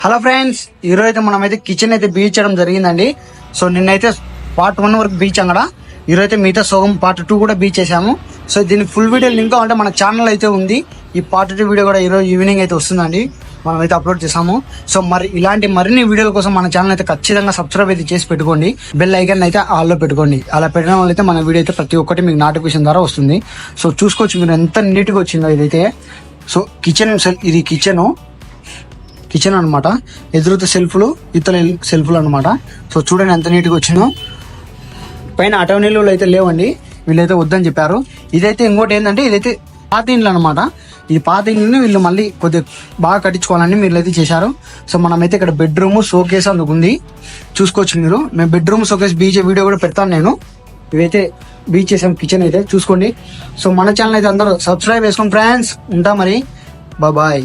Hello friends, ఈరోజు అయితే మనమైతే కిచెన్ అయితే బీచ్ చేయడం జరిగిందండి. సో నిన్నైతే పార్ట్ 1 వరకు బీచ్ అంగడా, ఈరోజు అయితే మిగతా సోగం పార్ట్ 2 కూడా బీచ్ చేసాము. సో దీని ఫుల్ వీడియో లింక్ అంటే మన ఛానల్ అయితే ఉంది. ఈ పార్ట్ 2 వీడియో కూడా ఈరోజు ఈవినింగ్ అయితే వస్తుందండి, మనమైతే అప్లోడ్ చేసాము. సో మరి ఇలాంటి మరిన్ని వీడియోల కోసం మన ఛానల్ అయితే ఖచ్చితంగా సబ్స్క్రైబ్ అయితే చేసి పెట్టుకోండి. బెల్ ఐకాన్ అయితే ఆల్లో పెట్టుకోండి. అలా పెట్టడం వల్ల అయితే మన వీడియో అయితే ప్రతి ఒక్కటి మీకు నోటిఫికేషన్ ద్వారా వస్తుంది. సో చూసుకోవచ్చు మీరు ఎంత నీట్గా వచ్చిందో ఇదైతే. సో ఇది కిచెన్ అనమాట. ఎదురుత సెల్ఫ్లు, ఇతర సెల్ఫ్లు అనమాట. సో చూడండి ఎంత నీట్గా వచ్చిందో. పైన అటవ నీళ్ళు అయితే లేవండి, వీళ్ళైతే వద్దని చెప్పారు. ఇదైతే ఇంకోటి ఏంటంటే ఇదైతే పాత ఇండ్లు అనమాట. ఈ పాత ఇండ్లని వీళ్ళు మళ్ళీ కొద్దిగా బాగా కట్టించుకోవాలని వీళ్ళైతే చేశారు. సో మనమైతే ఇక్కడ బెడ్రూమ్ షోకేస్ అందుకు ఉంది, చూసుకోవచ్చు మీరు. మేము బెడ్రూమ్ షోకేస్ బీచ్ వీడియో కూడా పెడతాను నేను. ఇవైతే బీచ్ చేసాం, కిచెన్ అయితే చూసుకోండి. సో మన ఛానల్ అయితే అందరూ సబ్స్క్రైబ్ చేసుకోండి ఫ్రెండ్స్. ఉంటా మరి, బాయ్.